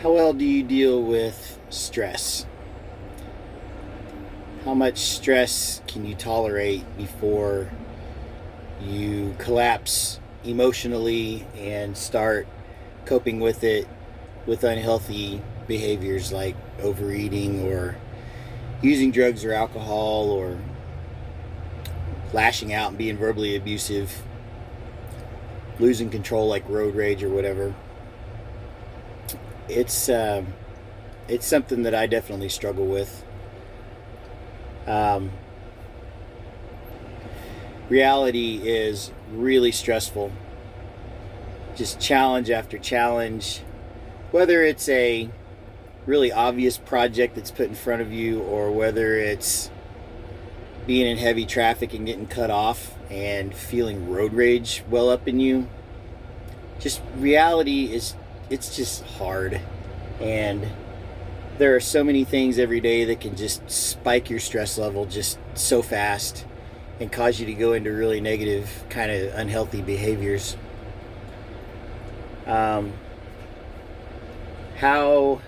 How well do you deal with stress? How much stress can you tolerate before you collapse emotionally and start coping with it with unhealthy behaviors like overeating or using drugs or alcohol or lashing out and being verbally abusive, losing control like road rage or whatever? It's uh, it's something that I definitely struggle with. Um, Reality is really stressful. Just challenge after challenge, whether it's a really obvious project that's put in front of you or whether it's being in heavy traffic and getting cut off and feeling road rage well up in you. Just reality is, it's just hard. And there are so many things every day that can just spike your stress level just so fast and cause you to go into really negative, kind of unhealthy behaviors. Um, how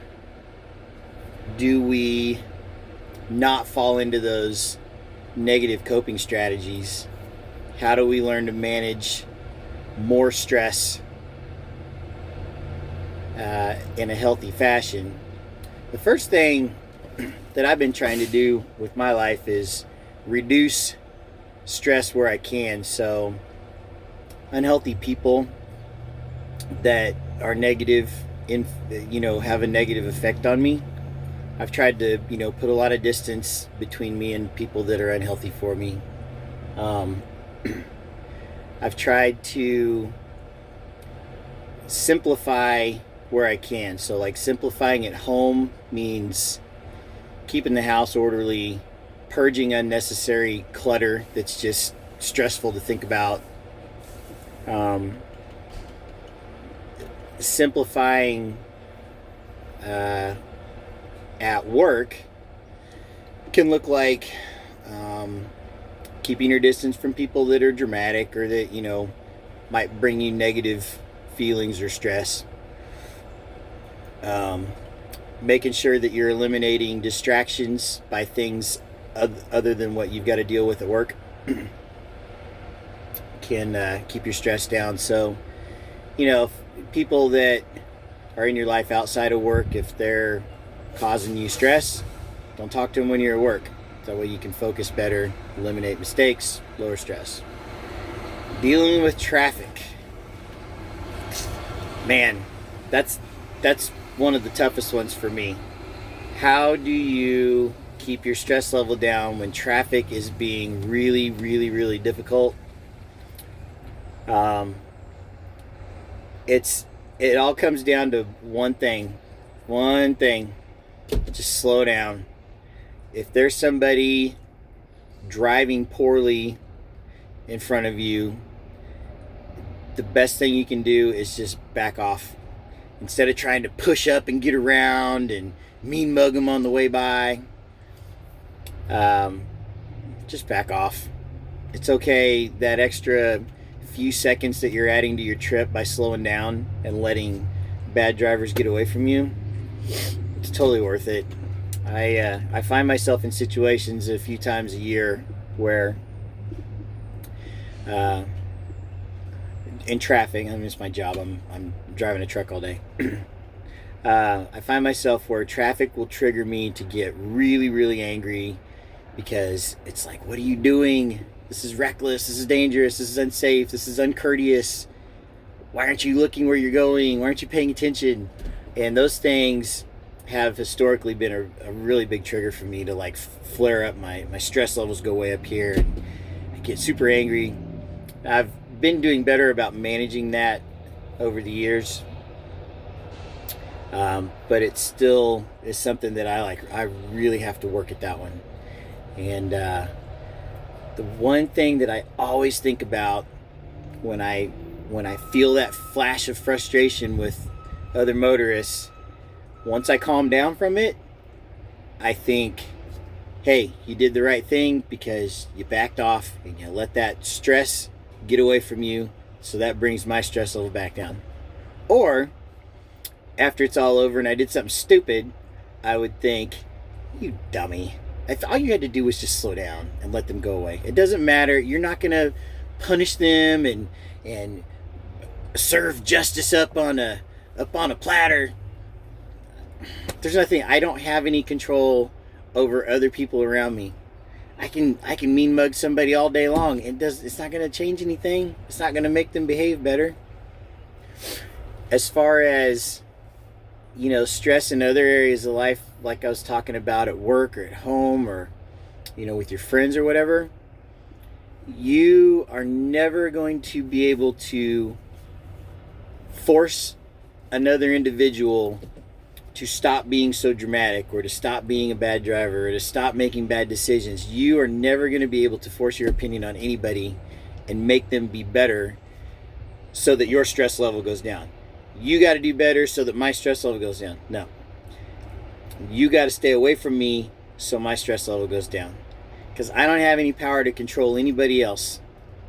do we not fall into those negative coping strategies? How do we learn to manage more stress in a healthy fashion? The first thing that I've been trying to do with my life is reduce stress where I can. So, unhealthy people that are negative, have a negative effect on me. I've tried to, put a lot of distance between me and people that are unhealthy for me. Um, I've tried to simplify where I can. So, like, simplifying at home means keeping the house orderly, purging unnecessary clutter that's just stressful to think about. Um, Simplifying at work can look like keeping your distance from people that are dramatic or that, might bring you negative feelings or stress. Um, Making sure that you're eliminating distractions by things other than what you've got to deal with at work can keep your stress down. So, people that are in your life outside of work, if they're causing you stress, don't talk to them when you're at work. That way you can focus better, eliminate mistakes, lower stress. Dealing with traffic. Man, that's one of the toughest ones for me. How do you keep your stress level down when traffic is being really, really, really difficult? Um, it all comes down to one thing. Just slow down. If there's somebody driving poorly in front of you, the best thing you can do is just back off. Instead of trying to push up and get around and mean mug them on the way by, just back off. It's okay, that extra few seconds that you're adding to your trip by slowing down and letting bad drivers get away from you, it's totally worth it. I find myself in situations a few times a year where uh, in traffic, I mean, it's my job. I'm driving a truck all day. I find myself where traffic will trigger me to get really, really angry because it's like, what are you doing? This is reckless. This is dangerous. This is unsafe. This is uncourteous. Why aren't you looking where you're going? Why aren't you paying attention? And those things have historically been a really big trigger for me to like flare up. My stress levels go way up here and I get super angry. I've been doing better about managing that over the years. But it still is something that I really have to work at that one. And the one thing that I always think about when I feel that flash of frustration with other motorists, once I calm down from it, I think, hey, you did the right thing because you backed off and you let that stress get away from you. So that brings my stress level back down. Or after it's all over and I did something stupid, I would think, you dummy. All you had to do was just slow down and let them go away. It doesn't matter. You're not going to punish them and serve justice up on a platter. There's nothing. I don't have any control over other people around me. I can mean mug somebody all day long. It's not going to change anything. It's not going to make them behave better. As far as, stress in other areas of life, like I was talking about at work or at home or, with your friends or whatever, you are never going to be able to force another individual to stop being so dramatic or to stop being a bad driver or to stop making bad decisions. You are never going to be able to force your opinion on anybody and make them be better so that your stress level goes down. You got to do better so that my stress level goes down. No. You got to stay away from me so my stress level goes down. Because I don't have any power to control anybody else.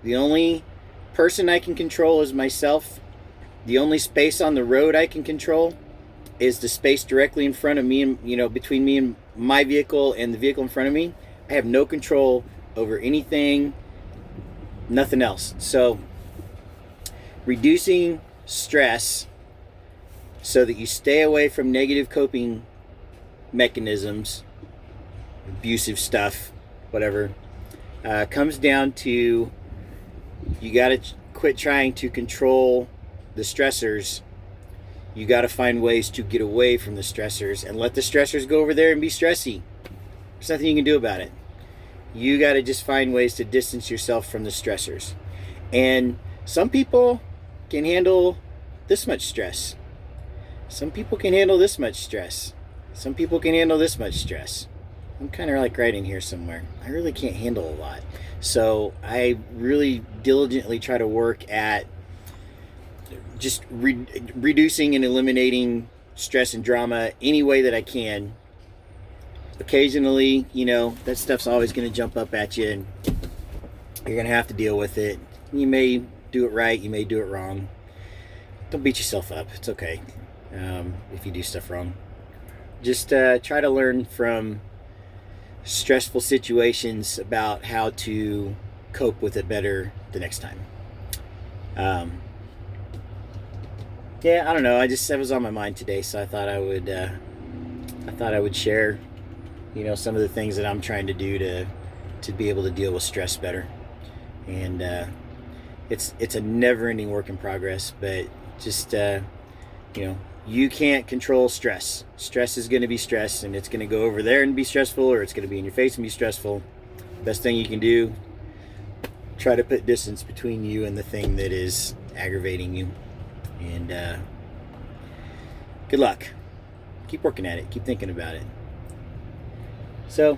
The only person I can control is myself. The only space on the road I can control is the space directly in front of me and, between me and my vehicle and the vehicle in front of me. I have no control over anything, nothing else. So, reducing stress so that you stay away from negative coping mechanisms, abusive stuff, whatever, comes down to you got to quit trying to control the stressors. You got to find ways to get away from the stressors and let the stressors go over there and be stressy. There's nothing you can do about it. You got to just find ways to distance yourself from the stressors. And some people can handle this much stress. Some people can handle this much stress. Some people can handle this much stress. I'm kind of like right in here somewhere. I really can't handle a lot. So I really diligently try to work at just reducing and eliminating stress and drama any way that I can. Occasionally, that stuff's always going to jump up at you and you're going to have to deal with it. You may do it right, you may do it wrong. Don't beat yourself up. It's okay if you do stuff wrong. Just try to learn from stressful situations about how to cope with it better the next time. Yeah, I don't know. That was on my mind today, so I thought I would share, some of the things that I'm trying to do to be able to deal with stress better. And it's a never-ending work in progress, but just you can't control stress. Stress is going to be stress, and it's going to go over there and be stressful, or it's going to be in your face and be stressful. Best thing you can do, try to put distance between you and the thing that is aggravating you. And good luck. Keep working at it. Keep thinking about it. So,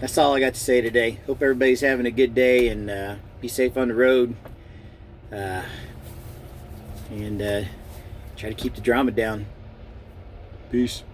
that's all I got to say today. Hope everybody's having a good day and be safe on the road. And try to keep the drama down. Peace.